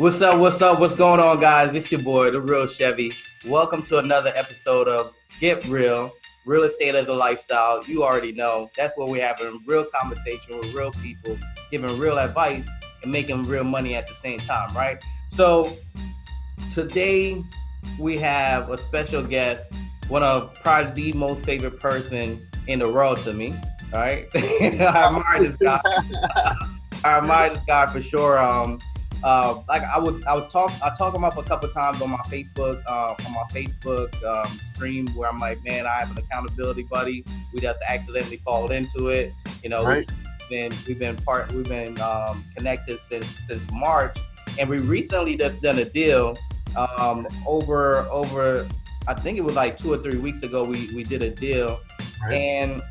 What's up? What's up? What's going on, guys? It's your boy, the real Chevy. Welcome to another episode of Get Real, Real Estate as a Lifestyle. You already know that's where we're having real conversation with real people, giving real advice and making real money at the same time, right? So today we have a special guest, one of probably the most favorite person in the world to me, all right? I admire this guy. I admire this guy for sure. I talk him up a couple times on my Facebook stream where I'm like, man, I have an accountability buddy. We just accidentally fall into it. You know, right. we've been connected since March, and we recently just done a deal. Over I think it was like 2 or 3 weeks ago. We did a deal, right. And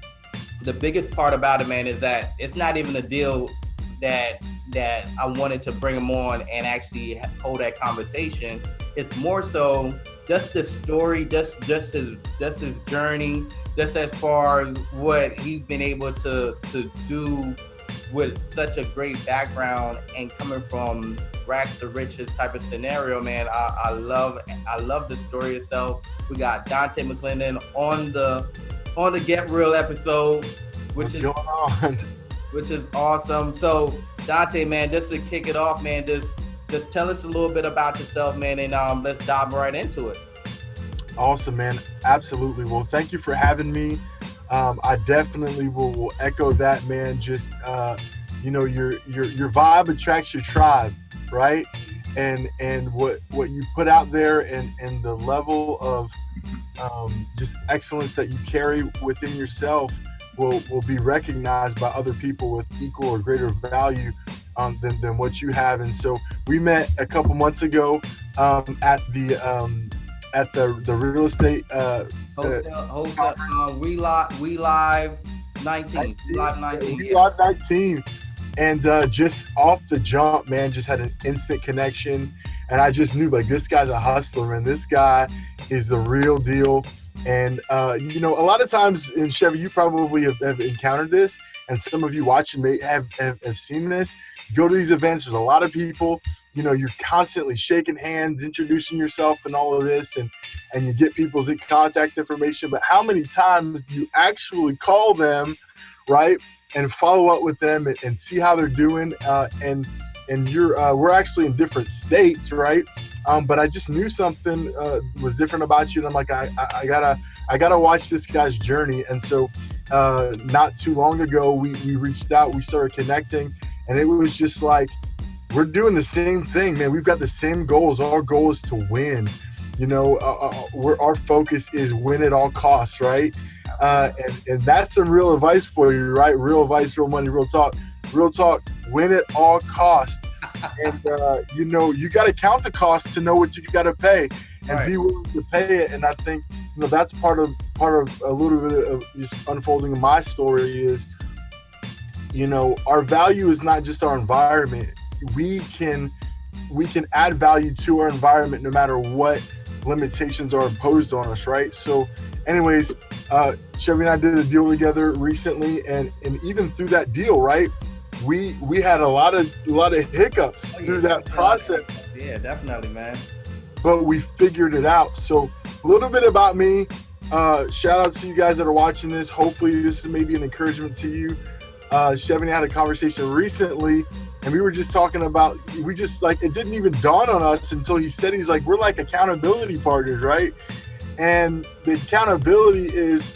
the biggest part about it, man, is that it's not even a deal that I wanted to bring him on and actually hold that conversation. It's more so just the story, just his journey, just as far as what he's been able to do with such a great background and coming from rags to riches type of scenario, man. I love the story itself. We got Donte McClendon on the Get Real episode, What's going on? Which is awesome. So Donte, man, just to kick it off, man, just tell us a little bit about yourself, man, and let's dive right into it. Awesome, man. Absolutely. Well, thank you for having me. I definitely will echo that, man. Just your vibe attracts your tribe, right? And what you put out there and the level of just excellence that you carry within yourself will be recognized by other people with equal or greater value than what you have. And so we met a couple months ago at the real estate We Live 19. We Live 19. And just off the jump, man, just had an instant connection. And I just knew, like, this guy's a hustler, man. This guy is the real deal. And, a lot of times in Chevy, you probably have encountered this, and some of you watching may have seen this. You go to these events, there's a lot of people, you're constantly shaking hands, introducing yourself and all of this, and you get people's contact information. But how many times do you actually call them, right, and follow up with them and see how they're doing? And we're actually in different states, right? But I just knew something was different about you, and I'm like, I gotta watch this guy's journey. And so, not too long ago, we reached out, we started connecting, and it was just like, we're doing the same thing, man. We've got the same goals. Our goal is to win. Our focus is win at all costs, right? And that's some real advice for you, right? Real advice, real money, real talk. Real talk, win at all costs. And, you got to count the cost to know what you got to pay and right. Be willing to pay it. And I think, that's part of a little bit of just unfolding my story is, our value is not just our environment. We can add value to our environment no matter what limitations are imposed on us, right? So anyways, Chevy and I did a deal together recently, and even through that deal, right, we had a lot of hiccups through that process. Yeah, definitely, man. But we figured it out. So a little bit about me. Shout out to you guys that are watching this. Hopefully this is maybe an encouragement to you. Chevy and I had a conversation recently, and we were just talking about, it didn't even dawn on us until he said, he's like, we're like accountability partners, right? And the accountability is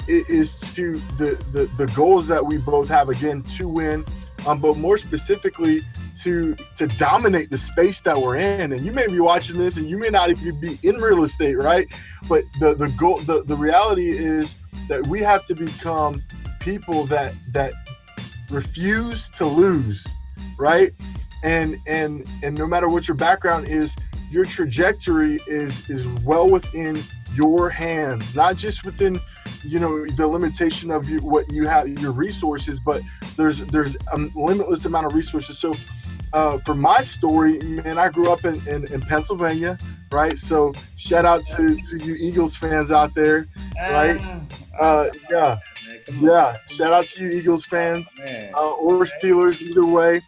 to the goals that we both have, again, to win, but more specifically to dominate the space that we're in. And you may be watching this and you may not even be in real estate, right? But the goal, the reality is that we have to become people that refuse to lose, right? And no matter what your background is, your trajectory is well within your hands, not just within the limitation of what you have, your resources, but there's a limitless amount of resources. So for my story, man, I grew up in Pennsylvania, right? So shout out to you Eagles fans out there, right? Yeah. Shout out to you Eagles fans, or Steelers, either way.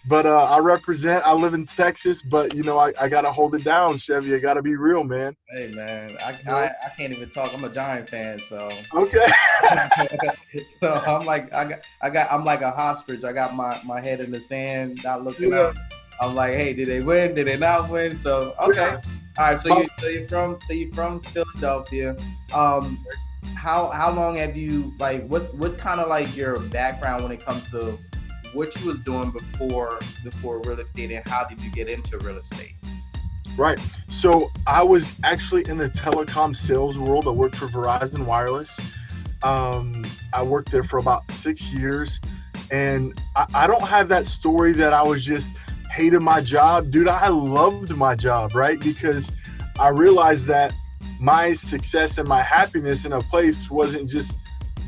But I represent. I live in Texas, but I gotta hold it down, Chevy. I gotta be real, man. Hey man, I, You I know? I can't even talk. I'm a Giant fan, so Okay. so I'm like I'm like a hostage. I got my head in the sand, not looking Yeah. up. I'm like, hey, did they win? Did they not win? So okay, Yeah. all right. So My- you're from Philadelphia. Um, how long have you like? What's kind of like your background when it comes to what you was doing before real estate, and how did you get into real estate? Right. So I was actually in the telecom sales world. I worked for Verizon Wireless. I worked there for about 6 years. And I don't have that story that I was just hated my job. Dude, I loved my job, right? Because I realized that my success and my happiness in a place wasn't just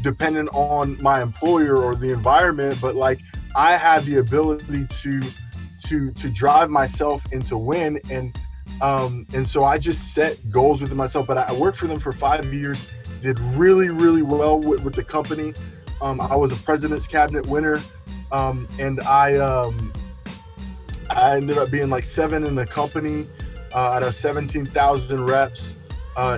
dependent on my employer or the environment, but like I had the ability to drive myself and to win. And so I just set goals within myself. But I worked for them for 5 years, did really, really well with the company. I was a president's cabinet winner, and I ended up being like 7 in the company out of 17,000 reps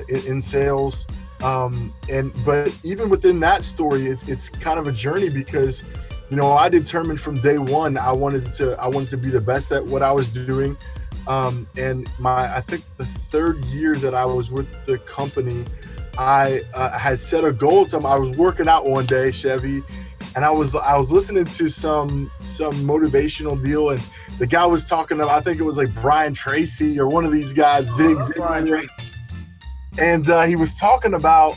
in sales. But even within that story, it's kind of a journey because I determined from day one I wanted to be the best at what I was doing. And I think the 3rd year that I was with the company, I had set a goal to I was working out one day, Chevy, and I was listening to some motivational deal, and the guy was talking about, I think it was like Brian Tracy or one of these guys, Zig Ziglar, and he was talking about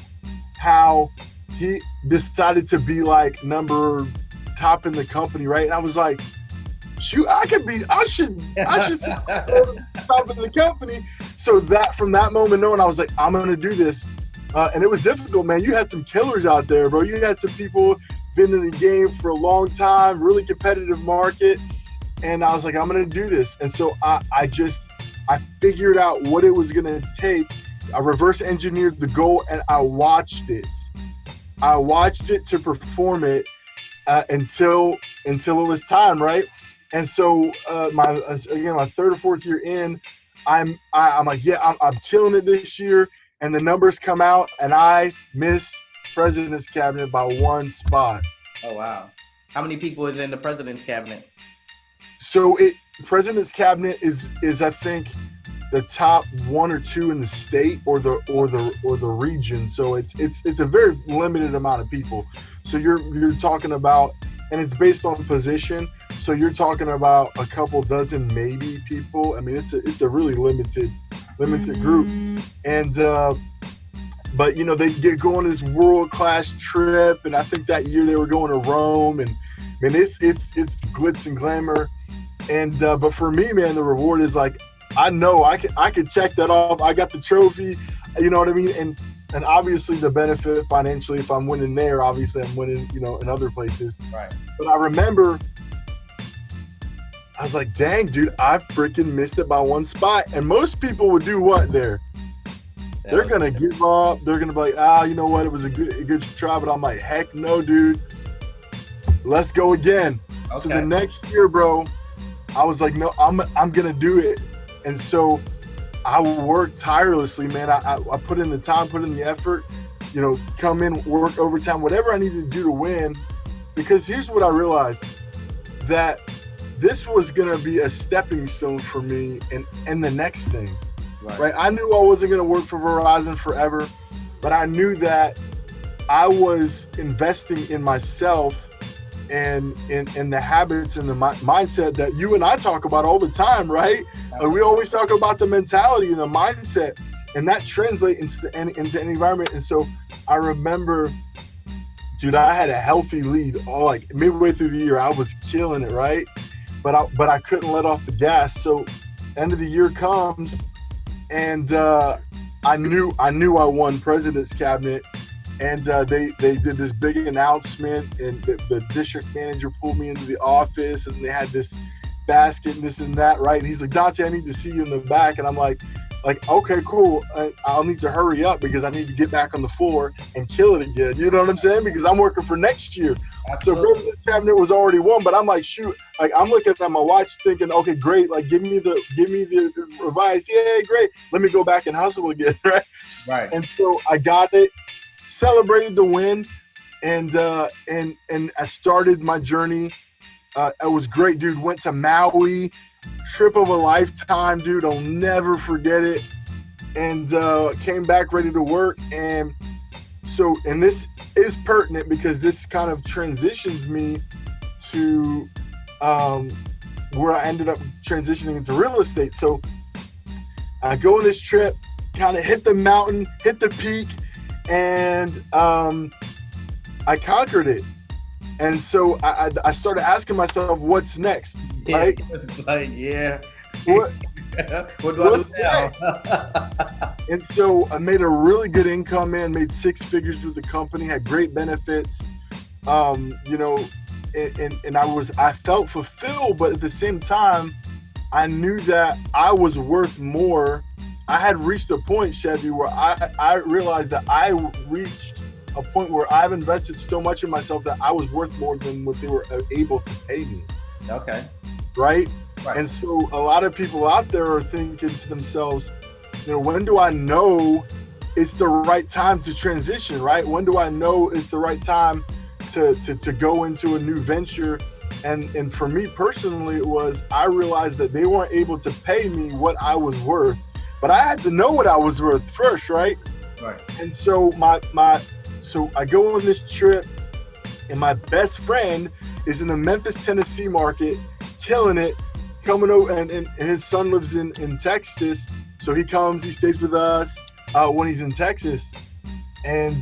how he decided to be like number top in the company, right? And I was like, shoot, I should top in the company. So that from that moment on, I was like, I'm gonna do this. And it was difficult, man. You had some killers out there, bro. You had some people been in the game for a long time, really competitive market. And I was like, I'm gonna do this. And so I figured out what it was gonna take. I reverse engineered the goal, and I watched it. I watched it to perform it until it was time, right? And so my 3rd or 4th year in, I'm like, yeah, I'm killing it this year. And the numbers come out, and I miss president's cabinet by 1 spot. Oh wow! How many people is in the president's cabinet? So president's cabinet is I think the top 1 or 2 in the state or the region. So it's a very limited amount of people. So you're talking about, and it's based on position. So you're talking about a couple dozen maybe people. I mean, it's a really limited group. And but they get going on this world-class trip, and I think that year they were going to Rome, and man, it's glitz and glamour. And but for me, man, the reward is like, I know I could check that off. I got the trophy, you know what I mean? And obviously the benefit financially, if I'm winning there, obviously I'm winning, in other places. Right. But I remember I was like, dang, dude, I freaking missed it by 1 spot. And most people would do what there? They're going to give up. They're going to be like, you know what? It was a good try. But I'm like, heck no, dude. Let's go again. Okay. So the next year, bro, I was like, no, I'm going to do it. And so I worked tirelessly, man. I put in the time, put in the effort, come in, work overtime, whatever I needed to do to win. Because here's what I realized, that this was going to be a stepping stone for me and the next thing, right? I knew I wasn't going to work for Verizon forever, but I knew that I was investing in myself and in the habits and the mindset that you and I talk about all the time, right? Like we always talk about the mentality and the mindset, and that translates into any environment. And so I remember, dude, I had a healthy lead all like midway through the year. I was killing it, right? But I couldn't let off the gas. So end of the year comes, and I knew I won president's cabinet. And they did this big announcement, and the district manager pulled me into the office, and they had this basket and this and that, right? And he's like, Donte, I need to see you in the back. And I'm like, like, okay, cool. I'll need to hurry up because I need to get back on the floor and kill it again. You know what I'm saying? Because I'm working for next year. So Absolutely. this cabinet was already won, but I'm like, shoot, like I'm looking at my watch thinking, okay, great. Like give me the revise. Yeah, great. Let me go back and hustle again. Right. Right. And so I got it, celebrated the win, and I started my journey. It was great, dude. Went to Maui, trip of a lifetime, dude. I'll never forget it. And came back ready to work. And so, and this is pertinent because this kind of transitions me to where I ended up transitioning into real estate. So I go on this trip, kind of hit the mountain, hit the peak, and I conquered it. And so I started asking myself, what's next, right? It's like, yeah. What, What do I what's do now? And so I made a really good income, man, made 6 figures with the company, had great benefits, you know, and I felt fulfilled, but at the same time, I knew that I was worth more. I had reached a point, Chevy, where I realized that I reached a point where I've invested so much in myself that I was worth more than what they were able to pay me. Okay. Right? Right. And so a lot of people out there are thinking to themselves, you know, when do I know it's the right time to transition, right? When do I know it's the right time to go into a new venture? And for me personally, it was, I realized that they weren't able to pay me what I was worth, but I had to know what I was worth first, right? Right. And so so I go on this trip, and my best friend is in the Memphis, Tennessee market, killing it, coming over, and his son lives in Texas. So he comes, he stays with us when he's in Texas. And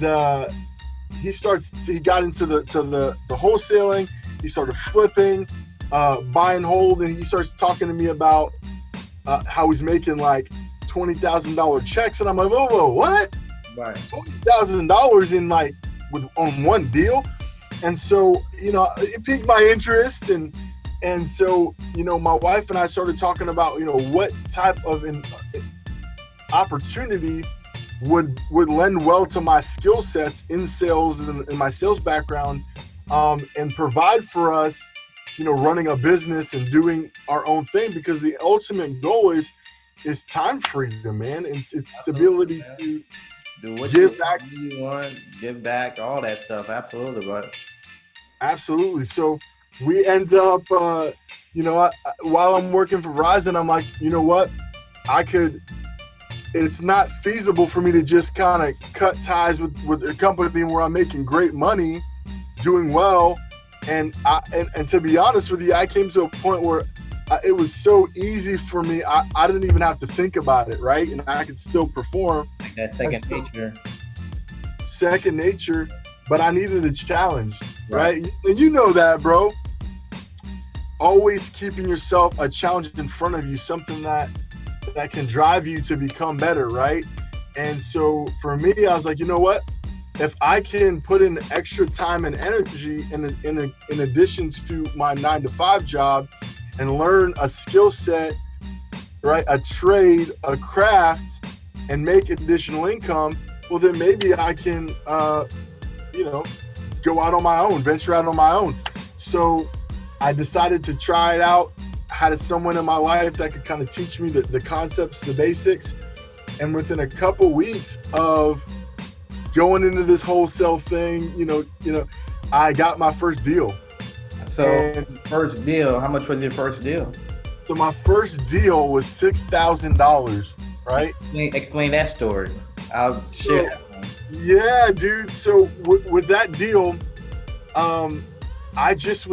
he got into the wholesaling. He started flipping, buy and hold, and he starts talking to me about how he's making like $20,000 checks. And I'm like, whoa, what? Right. $20,000 in like on one deal. And so, you know, it piqued my interest, and so, you know, my wife and I started talking about, you know, what type of opportunity would lend well to my skill sets in sales and my sales background, and provide for us, you know, running a business and doing our own thing, because the ultimate goal is time freedom, man, and it's the ability to do what give back. you want, give back, all that stuff. Absolutely, but Absolutely. So we end up, you know, while I'm working for Verizon, I'm like, you know what, it's not feasible for me to just kind of cut ties with a company where I'm making great money, doing well. And to be honest with you, I came to a point where it was so easy for me. I didn't even have to think about it, right? And I could still perform. like that second nature. Second nature, but I needed a challenge, right? And you know that, bro. Always keeping yourself a challenge in front of you, something that can drive you to become better, right? And so for me, I was like, you know what? If I can put in extra time and energy in addition to my 9-to-5 job and learn a skill set, right, a trade, a craft, and make additional income, well, then maybe I can, you know, go out on my own, venture out on my own. So I decided to try it out. I had someone in my life that could kind of teach me the concepts, the basics. And within a couple weeks of going into this wholesale thing, you know, I got my first deal. So first deal, how much was your first deal? So my first deal was $6,000, right? Explain that story. I'll share that one. Yeah, dude. So with that deal, I just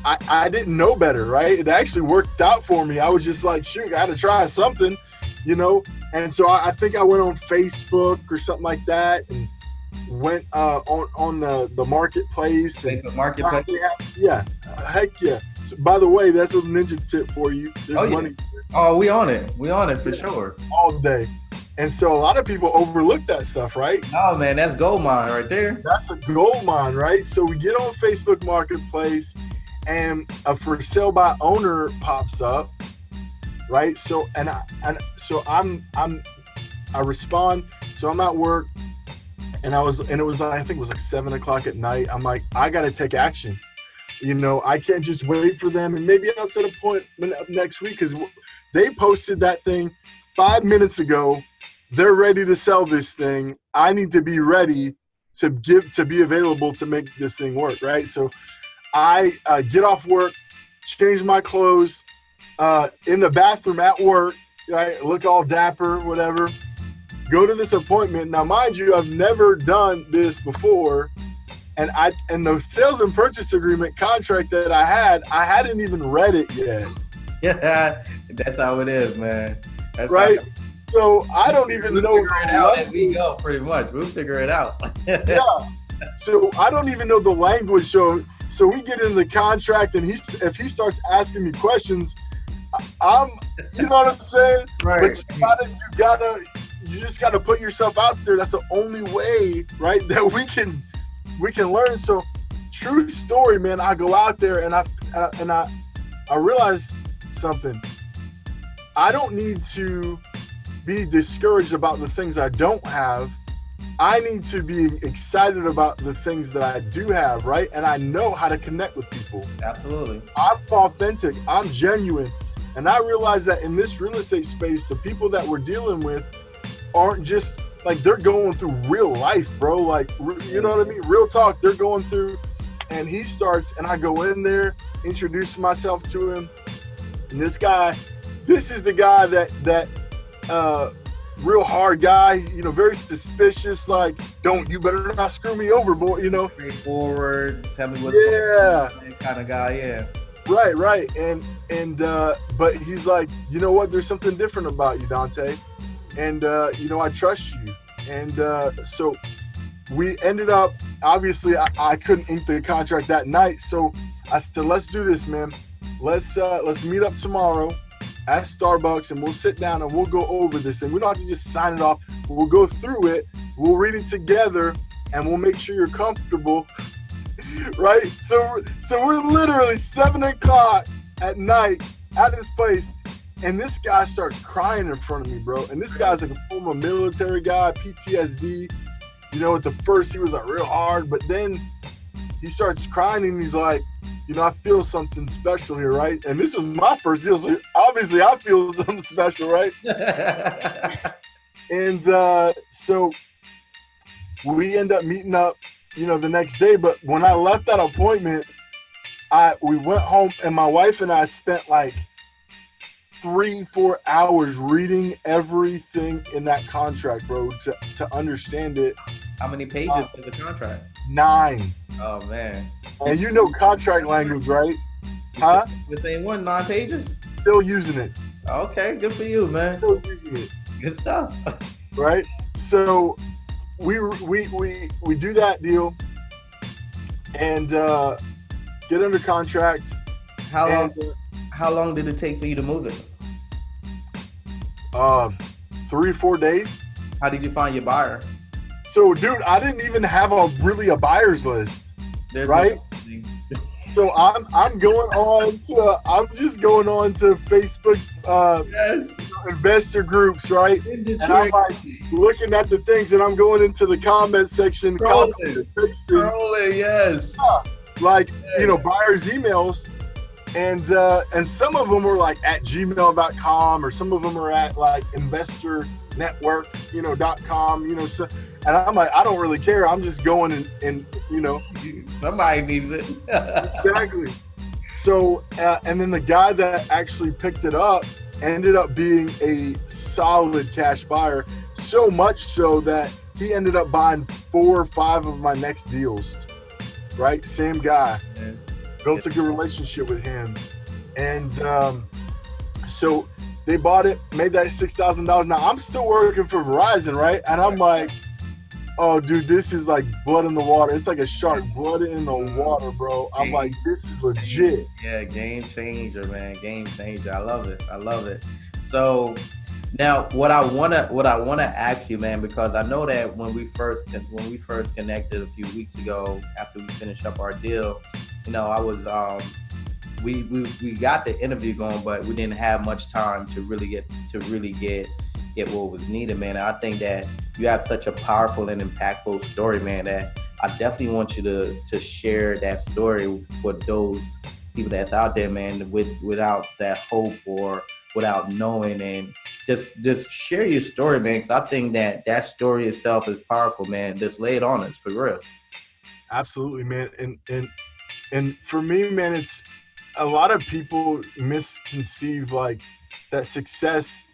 I didn't know better, right? It actually worked out for me. I was just like, shoot, I had to try something, you know? And so I think I went on Facebook or something like that and went on the marketplace. Facebook Marketplace? Yeah, heck yeah. So, by the way, that's a ninja tip for you. There's money. Oh, we on it. We on it for sure. All day. And so a lot of people overlook that stuff, right? Oh, man, that's gold mine right there. That's a gold mine, right? So we get on Facebook Marketplace, and a for sale by owner pops up. right? So I respond. So I'm at work, and it was like, I think it was like 7 o'clock at night. I'm like, I gotta take action. I can't just wait for them, and maybe I'll set a appointment up next week because they posted that thing 5 minutes ago. They're ready to sell this thing. I need to be ready to be available to make this thing work, right? So I get off work, change my clothes, in the bathroom at work, right? Look all dapper, whatever. Go to this appointment. Now, mind you, I've never done this before. And the sales and purchase agreement contract that I hadn't even read it yet. Yeah, that's how it is, man. That's right. So I don't even know. We'll figure it out as we go, pretty much. We'll figure it out. Yeah. So I don't even know the language. So we get into the contract, and if he starts asking me questions, you know what I'm saying? Right. But you just gotta put yourself out there. That's the only way, right? That we can learn. So true story, man. I go out there and I realize something. I don't need to be discouraged about the things I don't have. I need to be excited about the things that I do have, right? And I know how to connect with people. Absolutely. I'm authentic. I'm genuine. And I realize that in this real estate space, the people that we're dealing with aren't just like, they're going through real life, bro. Like, you know what I mean? Real talk, they're going through. And he starts, and I go in there, introduce myself to him. And this is the guy that real hard guy, very suspicious, like, you better not screw me over, boy, Straightforward, tell me what's going on, kind of guy, yeah. Right. And but he's like, you know what, there's something different about you, Donte. And I trust you. And so we ended up, obviously I couldn't ink the contract that night. So I said, let's do this, man. Let's meet up tomorrow at Starbucks, and we'll sit down and we'll go over this. And we don't have to just sign it off. We'll go through it. We'll read it together, and we'll make sure you're comfortable. Right? So we're literally 7 o'clock at night at this place, and this guy starts crying in front of me, bro. And this guy's like a former military guy, PTSD. At the first he was like real hard, but then he starts crying and he's like, I feel something special here, right? And this was my first deal, so obviously I feel something special, right? And so we end up meeting up, the next day. But when I left that appointment, we went home, and my wife and I spent like 3-4 hours reading everything in that contract, bro, to understand it. How many pages was the contract? 9. Oh, man. And contract language, right? Huh? The same one, 9 pages? Still using it. Okay, good for you, man. Still using it. Good stuff. Right? So we do that deal and get under contract. How long did it take for you to move it? 3-4 days. How did you find your buyer? So, dude, I didn't even have a buyer's list. Right? So I'm just going on to Facebook investor groups, right? And I'm like looking at the things, and I'm going into the comment section, Scrolling, yes. Like, buyers' emails, and some of them were like at gmail.com, or some of them are at like investornetwork, .com, and I'm like, I don't really care. I'm just going and somebody needs it. Exactly. So, and then the guy that actually picked it up ended up being a solid cash buyer, so much so that he ended up buying 4 or 5 of my next deals, right? Same guy. Man. Built a good relationship with him. And so they bought it, made that $6,000. Now, I'm still working for Verizon, right? And I'm like, oh, dude, this is like blood in the water. It's like a shark, blood in the water, bro. I'm like, this is legit. Yeah, game changer, man. Game changer. I love it. So now, what I wanna ask you, man, because I know that when we first connected a few weeks ago, after we finished up our deal, I was we got the interview going, but we didn't have much time to really get what was needed, man. And I think that you have such a powerful and impactful story, man, that I definitely want you to share that story for those people that's out there, man, without that hope or without knowing, and just share your story, man. Because I think that story itself is powerful, man. Just lay it on us for real. Absolutely, man. And for me, man, it's a lot of people misconceive like that success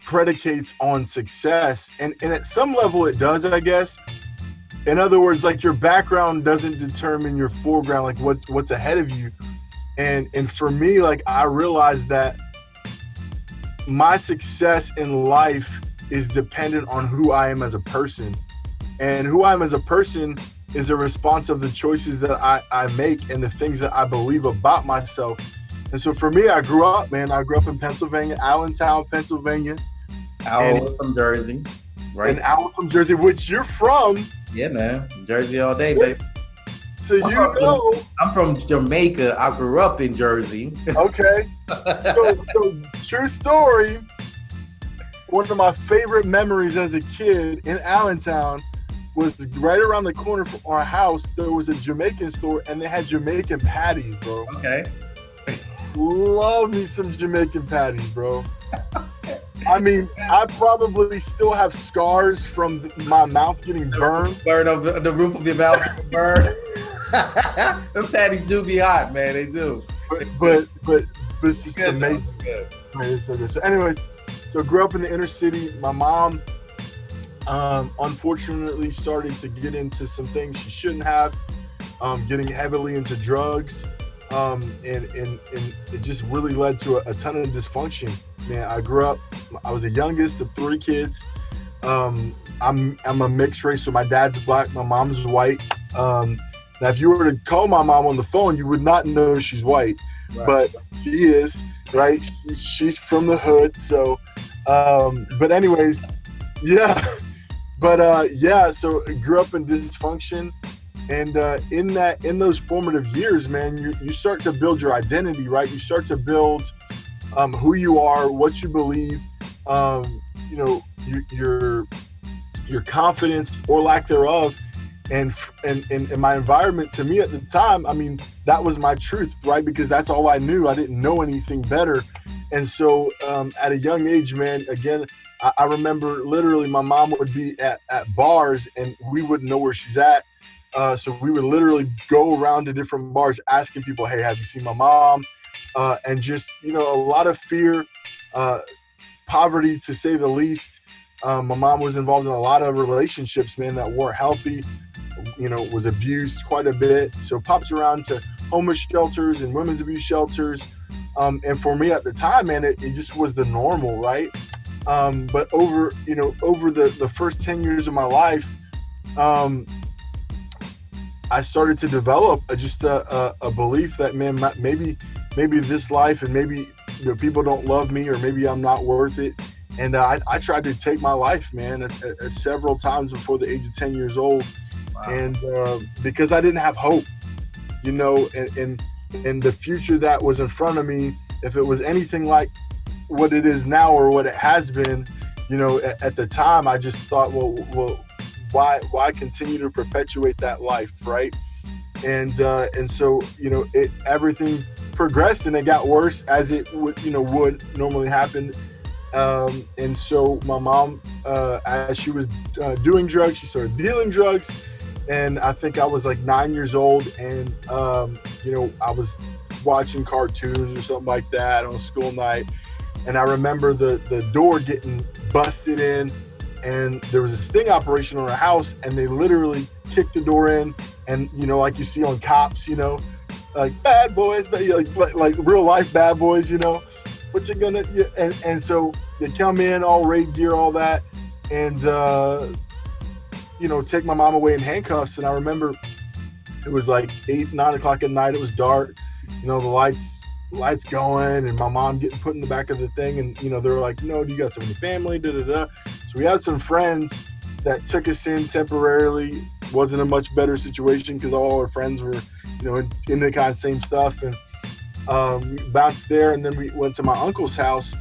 predicates on success, and at some level it does, I guess. In other words, like your background doesn't determine your foreground, like what's ahead of you. And for me, like I realized that my success in life is dependent on who I am as a person. And who I am as a person is a response of the choices that I make and the things that I believe about myself. And so for me, I grew up in Pennsylvania, Allentown, Pennsylvania. Al from Jersey, right? And Al from Jersey, which you're from. Yeah, man. Jersey all day, baby. So I'm from Jamaica. I grew up in Jersey. Okay. So true story. One of my favorite memories as a kid in Allentown was right around the corner from our house. There was a Jamaican store, and they had Jamaican patties, bro. Okay. Love me some Jamaican patties, bro. I mean, I probably still have scars from my mouth getting burned. Burn of the roof of your mouth. Burn. Those patties do be hot, man. They do. But it's just Good, amazing. good. Man, it's so good. So anyways, so I grew up in the inner city. My mom, unfortunately, started to get into some things she shouldn't have, getting heavily into drugs. And it just really led to a ton of dysfunction. Man, I grew up, I was the youngest of 3 kids. I'm a mixed race, so my dad's black, my mom's white. Now, if you were to call my mom on the phone, you would not know she's white, right. But she is, right? She's from the hood, so, but anyways, yeah. But yeah, so I grew up in dysfunction. And in those formative years, man, you start to build your identity, right? You start to build who you are, what you believe, your confidence or lack thereof, and my environment. To me at the time, I mean, that was my truth, right? Because that's all I knew. I didn't know anything better, and so at a young age, man, again, I remember literally my mom would be at bars and we wouldn't know where she's at. So we would literally go around to different bars asking people, hey, have you seen my mom? And just, a lot of fear, poverty, to say the least. My mom was involved in a lot of relationships, man, that weren't healthy, was abused quite a bit. So pops around to homeless shelters and women's abuse shelters. And for me at the time, man, it just was the normal, right? But over the first 10 years of my life, I started to develop just a belief that, man, maybe this life and maybe people don't love me, or maybe I'm not worth it. And I tried to take my life, man, at several times before the age of 10 years old. Wow. And because I didn't have hope, and the future that was in front of me, if it was anything like what it is now or what it has been, at the time, I just thought, well, why continue to perpetuate that life, right? And so everything progressed and it got worse, as it would normally happen. And so my mom, as she was doing drugs, she started dealing drugs, and I think I was like 9 years old, and I was watching cartoons or something like that on a school night, and I remember the door getting busted in. And there was a sting operation on our house, and they literally kicked the door in, and like you see on Cops, like bad boys, but like real life bad boys, what you gonna, and so they come in all raid gear, all that, and take my mom away in handcuffs. And I remember it was like 8, 9 o'clock at night. It was dark, the lights going, and my mom getting put in the back of the thing, and they were like, do you got some in your family, So we had some friends that took us in temporarily. Wasn't a much better situation because all our friends were into kind of same stuff, and We bounced there, and then we went to my uncle's house.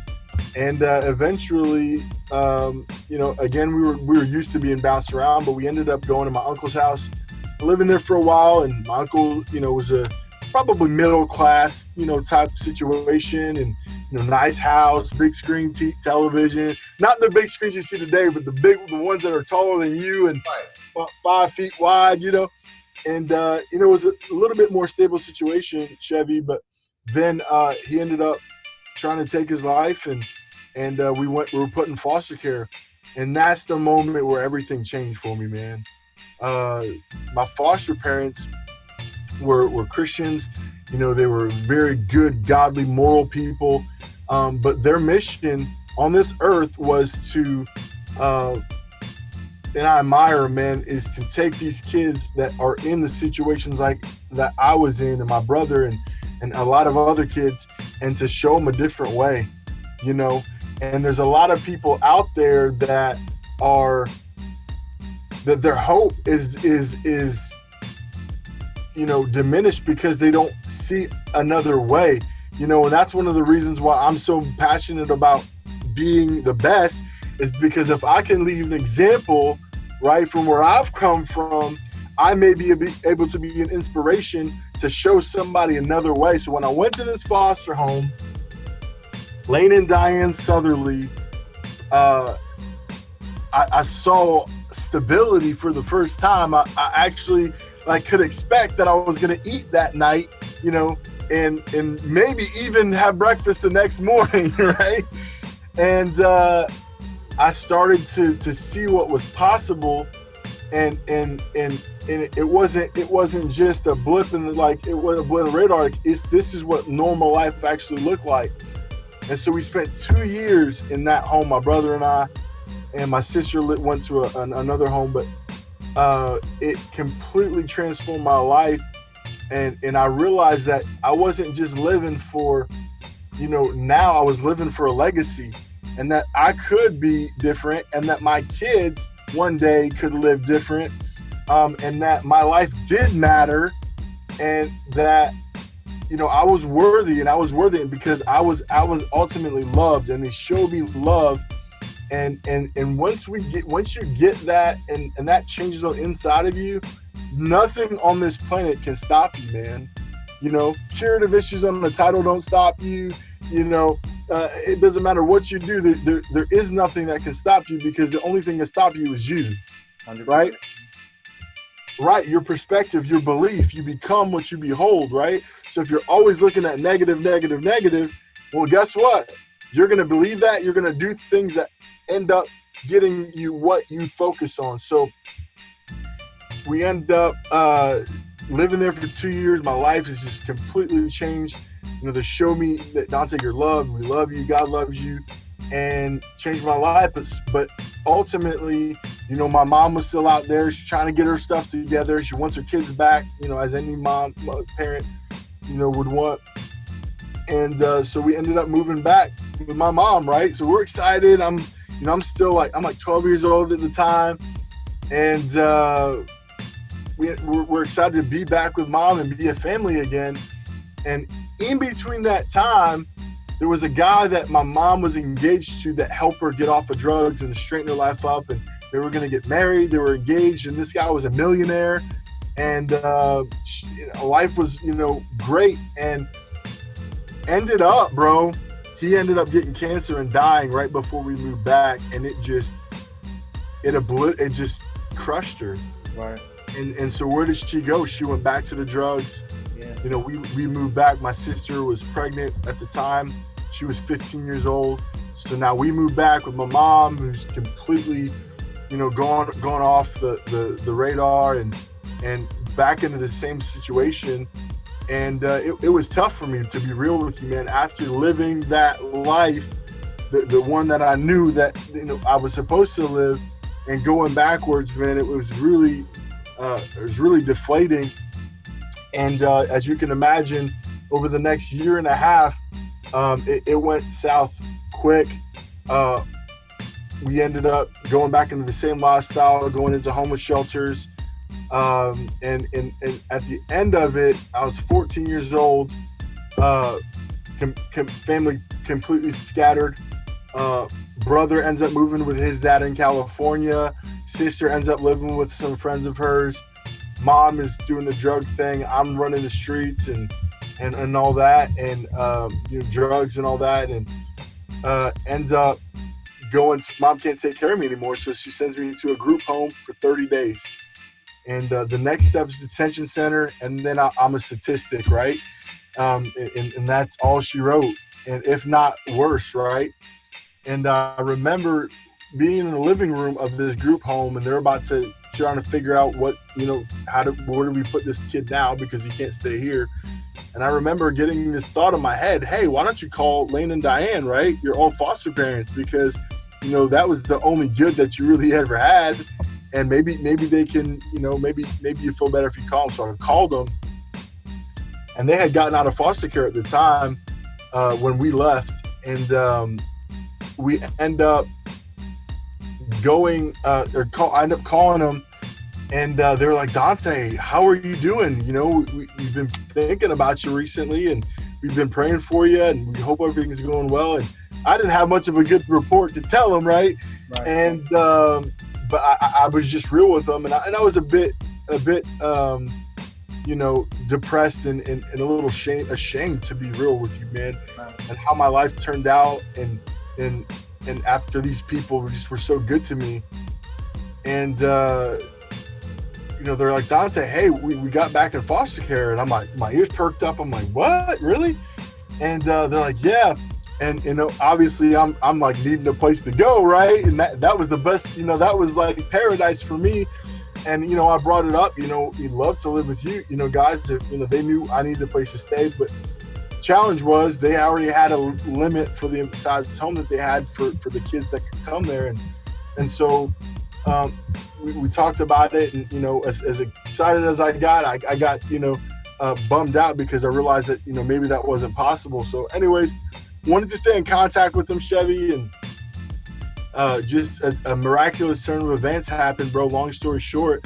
And eventually, again, we were used to being bounced around, but we ended up going to my uncle's house, living there for a while. And my uncle, was a probably middle class, type situation, and nice house, big screen television, not the big screens you see today, but the ones that are taller than you and 5 feet wide, And it was a little bit more stable situation, Chevy, but then he ended up trying to take his life, and we were put in foster care, and that's the moment where everything changed for me, man. My foster parents were Christians. They were very good, godly, moral people, but their mission on this earth was to, and I admire them, man, is to take these kids that are in the situations like that I was in, and my brother and a lot of other kids, and to show them a different way, And there's a lot of people out there that their hope is diminished because they don't see another way, and that's one of the reasons why I'm so passionate about being the best, is because if I can leave an example, right, from where I've come from, I may be able to be an inspiration to show somebody another way. So when I went to this foster home, Lane and Diane Southerly, I saw stability for the first time. I actually could expect that I was going to eat that night, and maybe even have breakfast the next morning, right? And I started to see what was possible, and it wasn't just a blip in it was a blip in the radar. This is what normal life actually looked like. And so we spent 2 years in that home, my brother and I, and my sister went to another home, but it completely transformed my life. And I realized that I wasn't just living for, now I was living for a legacy, and that I could be different, and that my kids one day could live different, and that my life did matter, and that, I was worthy, because I was ultimately loved, and they showed me love. And once you get that, and that changes on the inside of you, nothing on this planet can stop you, man. Curative issues on the title don't stop you. It doesn't matter what you do. There is nothing that can stop you, because the only thing that stop you is you, 100%. Right? Right, your perspective, your belief. You become what you behold, right? So if you're always looking at negative, well, guess what? You're going to believe that. You're going to do things that end up getting you what you focus on. So we end up living there for 2 years. My life has just completely changed. They show me that, Donte, you're loved. We love you. God loves you. And changed my life. But ultimately, my mom was still out there. She's trying to get her stuff together. She wants her kids back, as any parent, would want. And so we ended up moving back with my mom, right? So we're excited. I'm still I'm 12 years old at the time. And we're excited to be back with mom and be a family again. And in between that time, there was a guy that my mom was engaged to that helped her get off of drugs and straighten her life up. And they were going to get married. They were engaged. And this guy was a millionaire. And life was, great. And ended up, bro, he ended up getting cancer and dying right before we moved back. And it just crushed her. Right. And so where did she go? She went back to the drugs. Yeah. We moved back. My sister was pregnant at the time. She was 15 years old. So now we moved back with my mom, who's completely, gone off the radar and back into the same situation. And it was tough for me, to be real with you, man. After living that life, the one that I knew that I was supposed to live, and going backwards, man, it was really deflating. And as you can imagine, over the next year and a half, it went south quick. We ended up going back into the same lifestyle, going into homeless shelters. And at the end of it, I was 14 years old. uh, family completely scattered. Uh, Brother ends up moving with his dad in California. Sister ends up living with some friends of hers. Mom is doing the drug thing. I'm running the streets and all that, and drugs and all that, and ends up going. Mom can't take care of me anymore, so she sends me to a group home for 30 days. And the next step is detention center, and then I'm a statistic, right? And that's all she wrote, and if not worse, right? And I remember being in the living room of this group home, and they're about to trying to figure out where do we put this kid now because he can't stay here. And I remember getting this thought in my head, hey, why don't you call Lane and Diane, right? Your old foster parents, because that was the only good that you really ever had, and maybe they can, maybe you feel better if you call them. So I called them, and they had gotten out of foster care at the time when we left, and we end up going I end up calling them, and they were like, Donte, how are you doing? We've been thinking about you recently, and we've been praying for you, and we hope everything's going well. And I didn't have much of a good report to tell them, right? And but I was just real with them, and I was a bit depressed and a little ashamed, to be real with you, man, and how my life turned out, and after these people were so good to me. And they're like, Donte, hey, we got back in foster care. And I'm like, my ears perked up. I'm like, what, really? And they're like, yeah. And obviously I'm like needing a place to go, right? And that was the best, that was like paradise for me. And I brought it up, we'd love to live with you, guys. If, they knew I needed a place to stay, but challenge was they already had a limit for the size home that they had for the kids that could come there. And so we talked about it, and as excited as I got, I got bummed out because I realized that maybe that wasn't possible. So anyways, wanted to stay in contact with them, Chevy, and just a miraculous turn of events happened, bro. Long story short,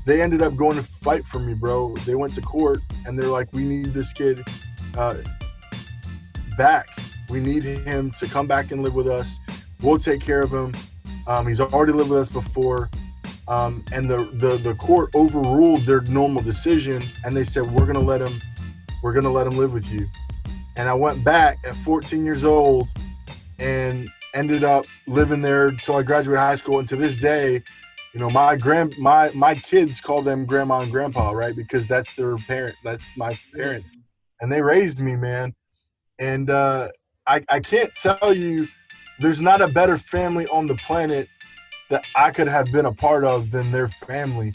they ended up going to fight for me, bro. They went to court, and they're like, we need this kid back. We need him to come back and live with us. We'll take care of him. He's already lived with us before. And the court overruled their normal decision, and they said, we're gonna let him live with you. And I went back at 14 years old and ended up living there until I graduated high school. And to this day, my kids call them grandma and grandpa, right? Because that's their parent. That's my parents. And they raised me, man. And I can't tell you, there's not a better family on the planet that I could have been a part of than their family,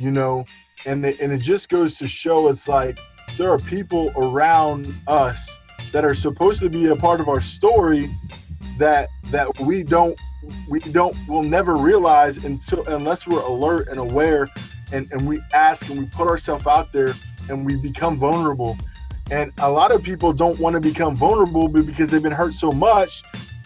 and it just goes to show, it's like there are people around us that are supposed to be a part of our story that we'll never realize unless we're alert and aware, and we ask and we put ourselves out there and we become vulnerable. And a lot of people don't want to become vulnerable because they've been hurt so much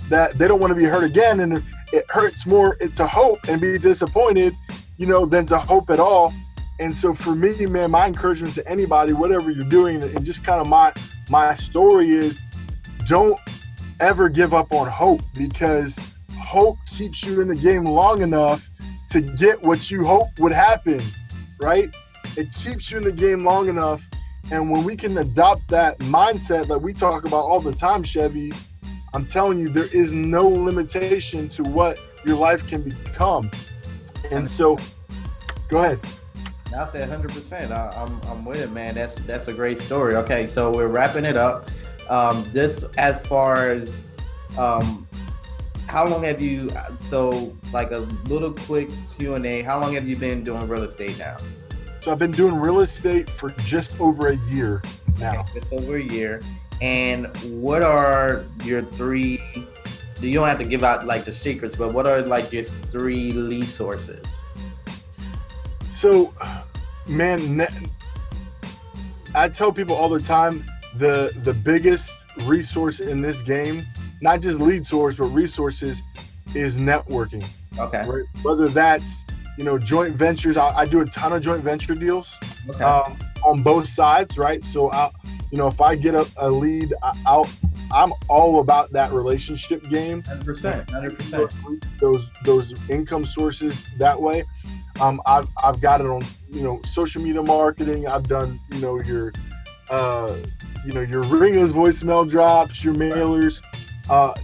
that they don't want to be hurt again. And it hurts more to hope and be disappointed, than to hope at all. And so for me, man, my encouragement to anybody, whatever you're doing, and just kind of my story is, don't ever give up on hope, because hope keeps you in the game long enough to get what you hope would happen, right? It keeps you in the game long enough. And when we can adopt that mindset that we talk about all the time, Chevy, I'm telling you, there is no limitation to what your life can become. And so, go ahead. I said 100%. I'm with it, man. That's a great story. Okay, so we're wrapping it up. Just as far as how long have you? So, like a little quick Q&A. How long have you been doing real estate now? So I've been doing real estate for just over a year now. Okay, just over a year. And what are your three? You don't have to give out like the secrets, but what are like your three lead sources? So, man, I tell people all the time, the biggest resource in this game, not just lead source, but resources, is networking. Okay. Right? Whether that's, joint ventures. I do a ton of joint venture deals on both sides, right? So if I get a lead, I'm all about that relationship game. 100%, 100%. Those income sources that way. I've got it on social media marketing. I've done your ringless voicemail drops, your mailers,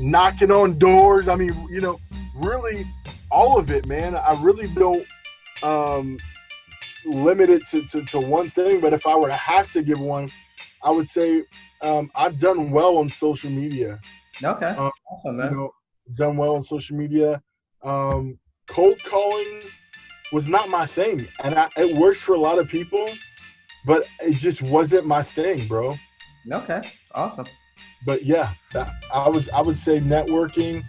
knocking on doors. I mean, really all of it, man. I really don't limit it to one thing. But if I were to have to give one, I would say I've done well on social media. Okay, awesome, man. Done well on social media. Cold calling was not my thing, and it works for a lot of people, but it just wasn't my thing, bro. Okay, awesome. But yeah, I would say networking,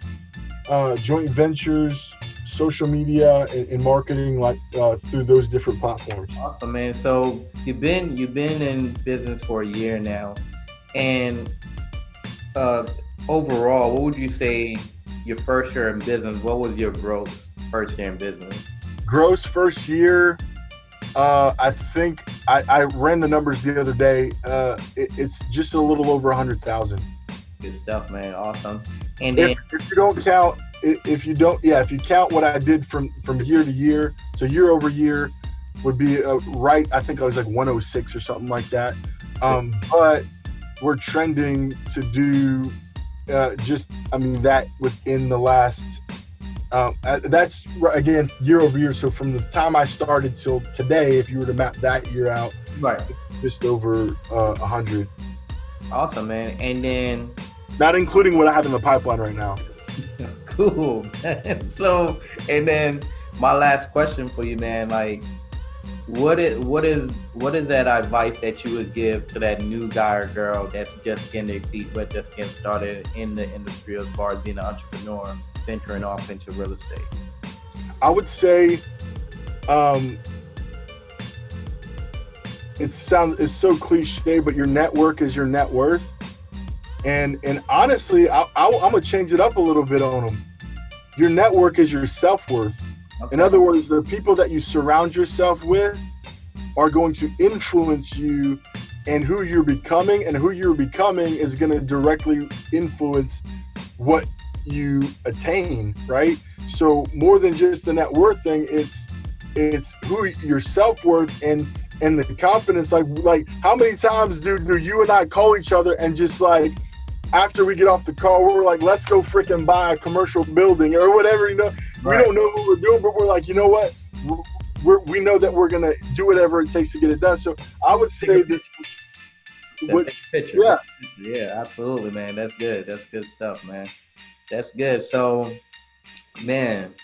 joint ventures, social media, and marketing, like through those different platforms. Awesome, man. So you've been in business for a year now, and overall, what would you say your first year in business? What was your growth first year in business? Gross first year, I think I ran the numbers the other day. It's just a little over 100,000. Good stuff, man. Awesome. And then, if you count what I did from year to year, so year over year would be right. I think I was like 106 or something like that. But we're trending to do that within the last. That's again year over year. So from the time I started till today, if you were to map that year out, right, just over 100. Awesome, man. And then, not including what I have in the pipeline right now. Cool. So, and then my last question for you, man. Like, what is that advice that you would give to that new guy or girl that's just getting their feet wet, just getting started in the industry as far as being an entrepreneur, venturing off into real estate? I would say, it's so cliche, but your network is your net worth. And honestly, I'm gonna change it up a little bit on them. Your network is your self-worth. Okay. In other words, the people that you surround yourself with are going to influence you and who you're becoming, and who you're becoming is going to directly influence what you attain, right? So more than just the net worth thing, it's who your self-worth and the confidence. Like how many times do you and I call each other and just like, after we get off the call, we're like, let's go freaking buy a commercial building or whatever, Right. We don't know what we're doing, but we're like, you know what? We know that we're going to do whatever it takes to get it done. So I would say that. Yeah. Yeah, absolutely, man. That's good. That's good stuff, man. That's good. So, man,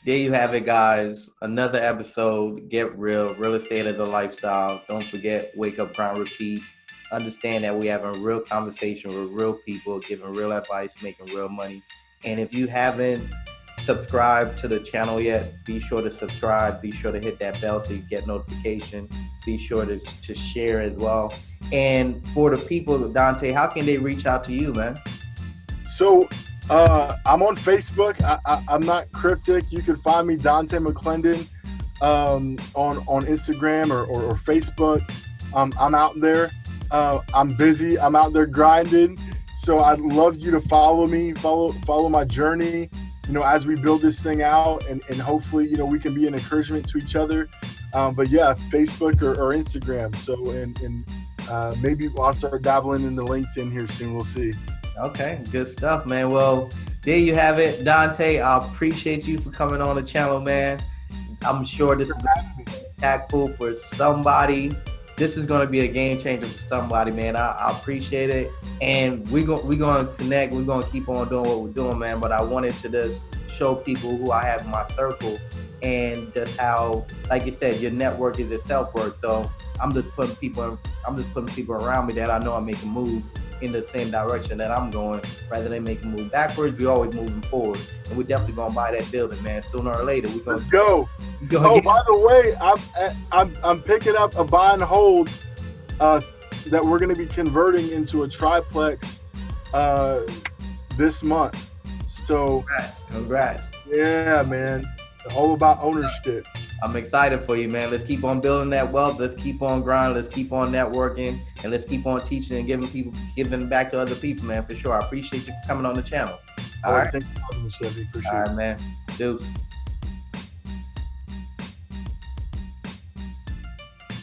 there you have it, guys. Another episode, Get Real, Real Estate as a Lifestyle. Don't forget, wake up, grind, repeat. Understand that we having a real conversation with real people, giving real advice, making real money. And if you haven't subscribed to the channel yet, be sure to subscribe. Be sure to hit that bell so you get notification. Be sure to share as well. And for the people, Donte, how can they reach out to you, man? So I'm on Facebook. I'm not cryptic. You can find me, Donte McClendon, on Instagram or Facebook. I'm out there. I'm busy. I'm out there grinding. So I'd love you to follow me, follow my journey, as we build this thing out, and hopefully, we can be an encouragement to each other. But yeah, Facebook or Instagram. So, and maybe I'll start dabbling in the LinkedIn here soon. We'll see. Okay, good stuff, man. Well, there you have it, Donte. I appreciate you for coming on the channel, man. I'm sure this is impactful for somebody. This is going to be a game changer for somebody, man. I appreciate it. And we're going to connect. We're going to keep on doing what we're doing, man. But I wanted to just show people who I have in my circle and just how, like you said, your network is your self-worth. So I'm just putting people around me that I know are making moves in the same direction that I'm going. Rather than making move backwards, we're always moving forward. And we're definitely going to buy that building, man. Sooner or later, we're going to go. Oh, by the way, I'm picking up a buy and hold that we're going to be converting into a triplex this month. So congrats. Yeah, man. All about ownership. I'm excited for you, man. Let's keep on building that wealth. Let's keep on grinding. Let's keep on networking, and let's keep on teaching and giving back to other people, man. For sure. I appreciate you for coming on the channel. All right. Thank you for having me, Chevy. Appreciate All it. right, man. Deuce.